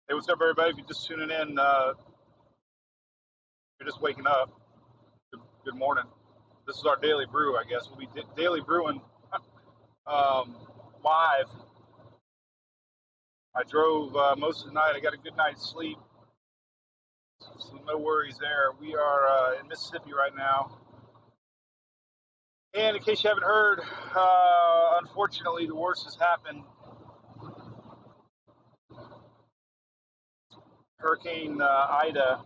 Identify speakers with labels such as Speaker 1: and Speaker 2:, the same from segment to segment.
Speaker 1: Hey, what's up, everybody? If you're just tuning in, you're just waking up. Good morning. This is our daily brew, I guess. We'll be daily brewing live. I drove most of the night. I got a good night's sleep, so no worries there. We are in Mississippi right now. And in case you haven't heard, unfortunately, the worst has happened. Hurricane Ida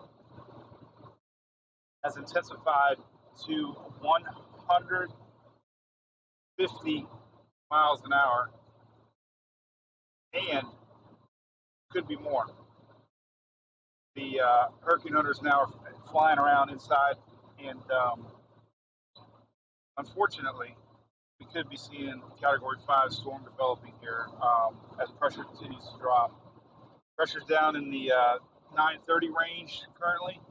Speaker 1: has intensified to 150 miles an hour and could be more. The hurricane hunters now are flying around inside, and unfortunately, we could be seeing Category 5 storm developing here as pressure continues to drop. Pressure's down in the 930 range currently.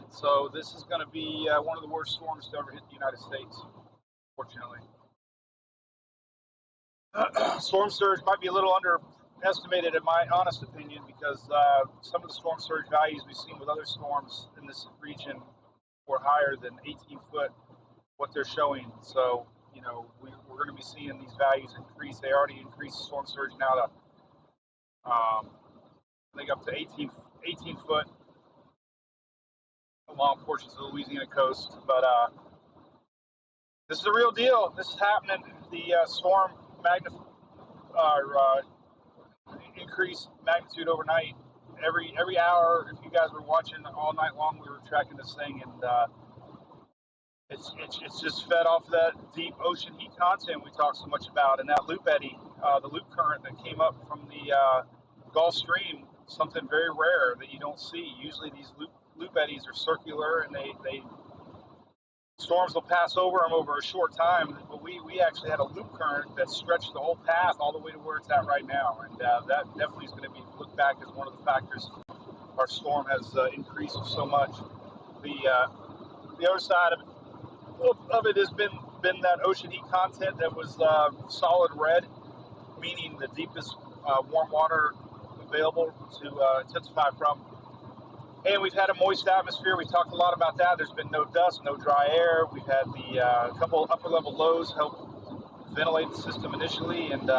Speaker 1: So this is going to be one of the worst storms to ever hit the United States, fortunately. Storm surge might be a little underestimated in my honest opinion because some of the storm surge values we've seen with other storms in this region were higher than 18 foot, what they're showing. So, you know, we're going to be seeing these values increase. They already increased storm surge now to, I think, up to 18 foot along portions of the Louisiana coast. But this is a real deal. This is happening. The storm increased magnitude overnight. Every hour, if you guys were watching all night long, we were tracking this thing, and it's just fed off that deep ocean heat content we talk so much about, and that loop eddy, the loop current that came up from the Gulf Stream, something very rare that you don't see. Usually these loop eddies are circular, and they storms will pass over them over a short time, but we actually had a loop current that stretched the whole path all the way to where it's at right now, and that definitely is going to be looked back as one of the factors our storm has increased so much. The other side of it has been that ocean heat content that was solid red, meaning the deepest warm water available to intensify from. And we've had a moist atmosphere. We talked a lot about that. There's been no dust, no dry air. We've had the couple upper level lows help ventilate the system initially, and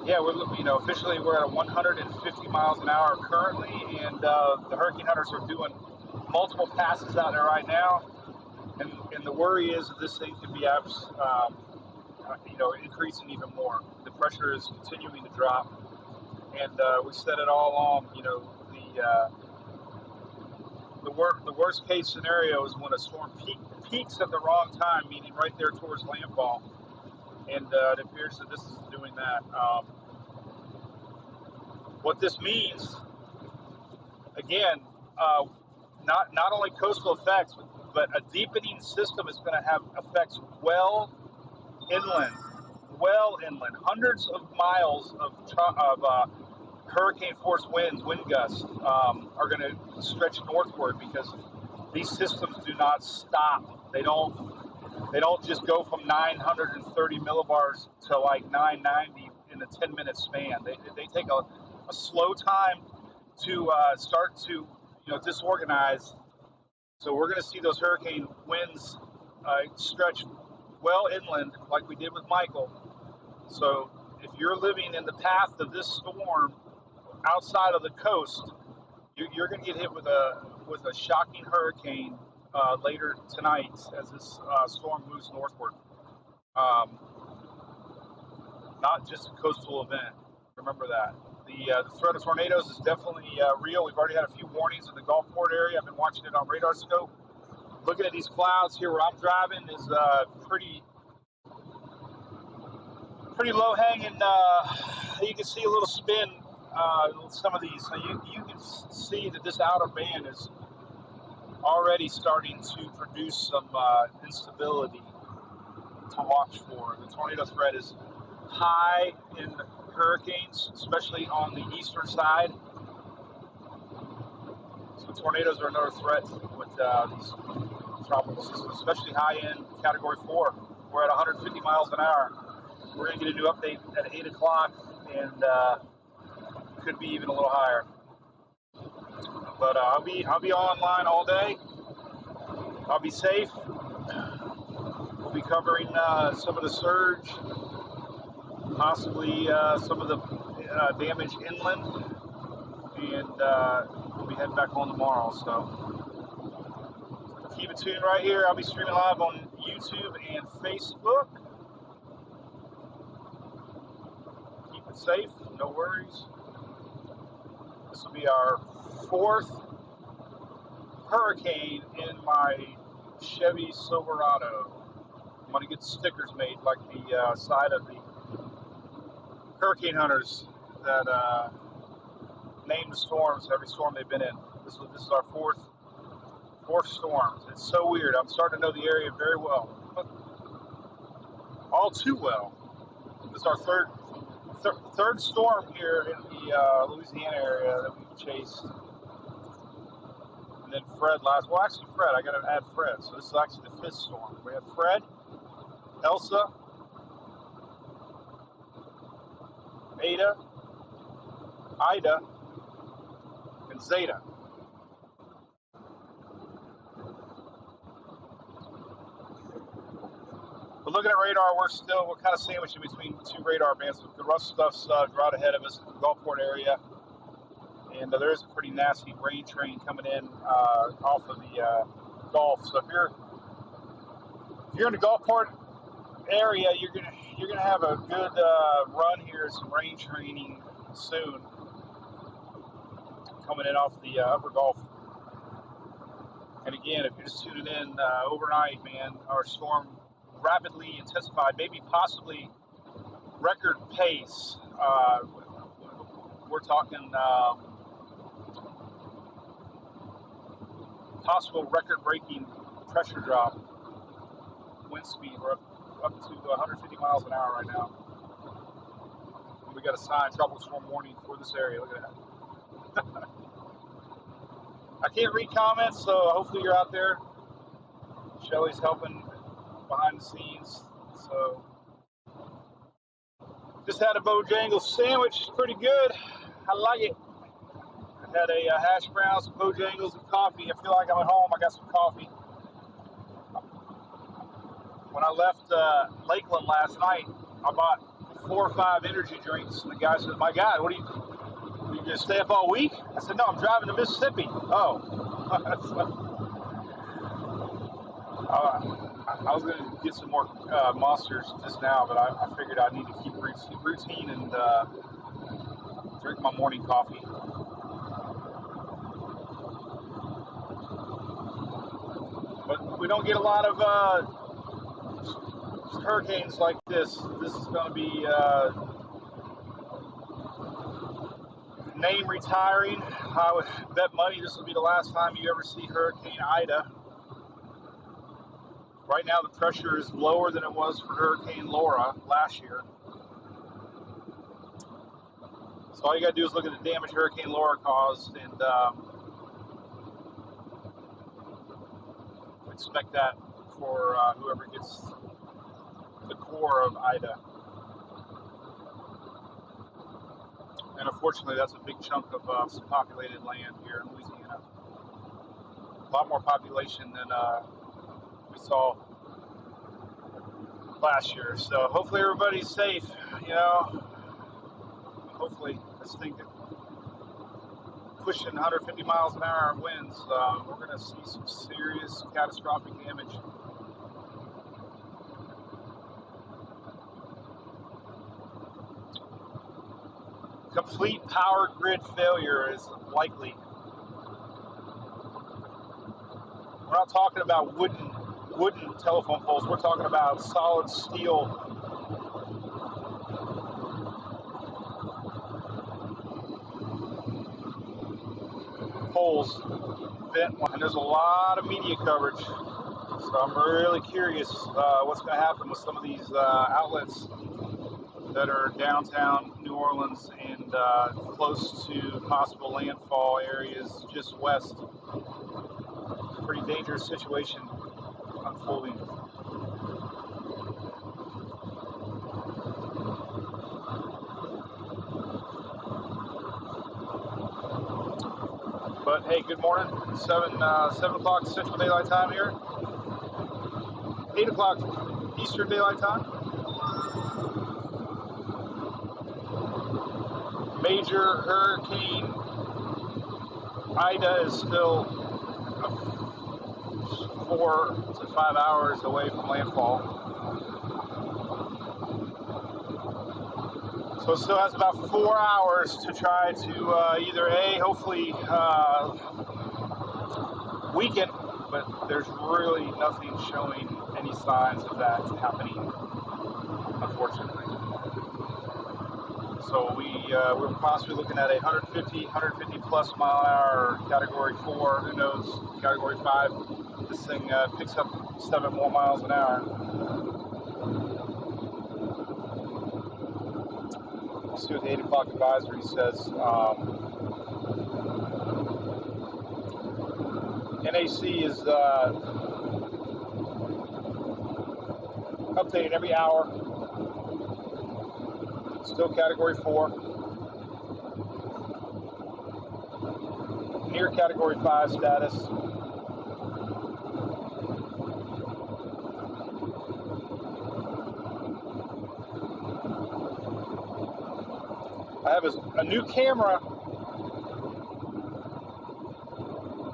Speaker 1: yeah, officially we're at 150 miles an hour currently, and the hurricane hunters are doing multiple passes out there right now. And the worry is that this thing could be increasing even more. The pressure is continuing to drop, and we said it all along. You know, the worst case scenario is when a storm peaks at the wrong time, meaning right there towards landfall, and it appears that this is doing that. What this means, again, not only coastal effects, but a deepening system is going to have effects well inland, hundreds of miles of hurricane force winds, wind gusts are going to stretch northward because these systems do not stop. They don't just go from 930 millibars to like 990 in a 10-minute span. They take a slow time to start to disorganize. So we're going to see those hurricane winds stretch well inland, like we did with Michael. So if you're living in the path of this storm outside of the coast, you're going to get hit with a shocking hurricane later tonight as this storm moves northward. Not just a coastal event. Remember that. The threat of tornadoes is definitely real. We've already had a few warnings in the Gulfport area. I've been watching it on radar scope. Looking at these clouds here where I'm driving is pretty low hanging. You can see a little spin. Some of these. So you can see that this outer band is already starting to produce some instability to watch for. The tornado threat is high in hurricanes, especially on the eastern side. So tornadoes are another threat with these tropical systems, especially high in Category 4. We're at 150 miles an hour. We're going to get a new update at 8 o'clock and could be even a little higher. But I'll be online all day. I'll be safe. We'll be covering some of the surge, possibly some of the damage inland, and we'll be heading back home tomorrow. So keep it tuned right here. I'll be streaming live on YouTube and Facebook. Keep it safe, no worries. This will be our 4th hurricane in my Chevy Silverado. I'm going to get stickers made like the side of the hurricane hunters that name the storms, every storm they've been in. This is our fourth storm. It's so weird. I'm starting to know the area very well, all too well. This is our third storm here in the Louisiana area that we've chased. And then Fred last. Well, actually, Fred. I got to add Fred. So this is actually the 5th storm. We have Fred, Elsa, Ada, Ida, and Zeta. But looking at radar, we're kind of sandwiched in between 2 radar bands. The rough stuff's right ahead of us in the Gulfport area, and there is a pretty nasty rain train coming in off of the Gulf. So if you're in the Gulfport area, you're gonna have a good run here. Some rain training soon coming in off the upper Gulf. And again, if you're just tuning in overnight, man, our storm rapidly intensified, maybe possibly record pace. We're talking possible record-breaking pressure drop, wind speed. We're up to 150 miles an hour right now. We got a sign, tropical storm warning for this area. Look at that. I can't read comments, so hopefully you're out there. Shelly's helping behind the scenes. So just had a Bojangles sandwich, pretty good. I like it. I had a hash brown, some Bojangles, and coffee. I feel like I'm at home. I got some coffee. When I left Lakeland last night, I bought 4 or 5 energy drinks, and the guy said, "My God, what are you gonna stay up all week?" I said, "No, I'm driving to Mississippi." Oh. I was going to get some more Monsters just now, but I figured I need to keep routine and drink my morning coffee. But we don't get a lot of hurricanes like this. This is going to be name retiring. I would bet money this will be the last time you ever see Hurricane Ida. Right now the pressure is lower than it was for Hurricane Laura last year. So all you got to do is look at the damage Hurricane Laura caused and expect that for whoever gets the core of Ida. And unfortunately, that's a big chunk of some populated land here in Louisiana. A lot more population than we saw last year. So hopefully everybody's safe, you know. Hopefully this thing pushing 150 miles an hour winds. We're going to see some serious catastrophic damage. Complete power grid failure is likely. We're not talking about wooden telephone poles. We're talking about solid steel poles. And there's a lot of media coverage. So I'm really curious what's going to happen with some of these outlets that are downtown New Orleans and close to possible landfall areas just west. Pretty dangerous situation unfolding. But hey, good morning. 7 o'clock Central Daylight Time here. 8 o'clock Eastern Daylight Time. Major Hurricane Ida is still 4 to 5 hours away from landfall. So it still has about 4 hours to try to either hopefully weaken, but there's really nothing showing any signs of that happening, unfortunately. So we're possibly looking at a 150 plus mile an hour Category 4. Who knows? Category 5. This thing picks up 7 more miles an hour. Let's see what the 8 o'clock advisory says. NAC is updated every hour. Still Category 4. Near Category 5 status. I have a new camera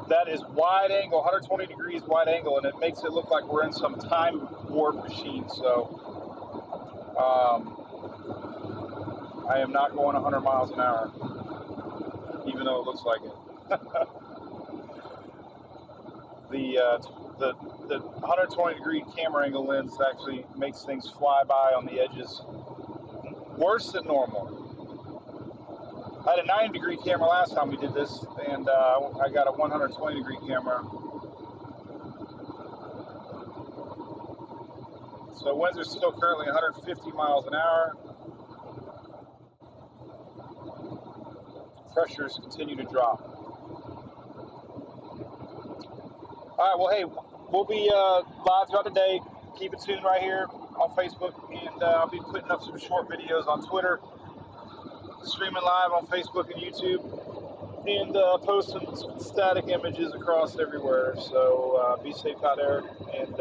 Speaker 1: that is wide angle, 120 degrees wide angle, and it makes it look like we're in some time warp machine. So I am not going 100 miles an hour, even though it looks like it. The 120 degree camera angle lens actually makes things fly by on the edges worse than normal. I had a 90 degree camera last time we did this, and I got a 120 degree camera. So winds are still currently 150 miles an hour. Pressures continue to drop. All right, well, hey, we'll be live throughout the day. Keep it tuned right here on Facebook, and I'll be putting up some short videos on Twitter, streaming live on Facebook and YouTube, and posting some static images across everywhere. So be safe out there, and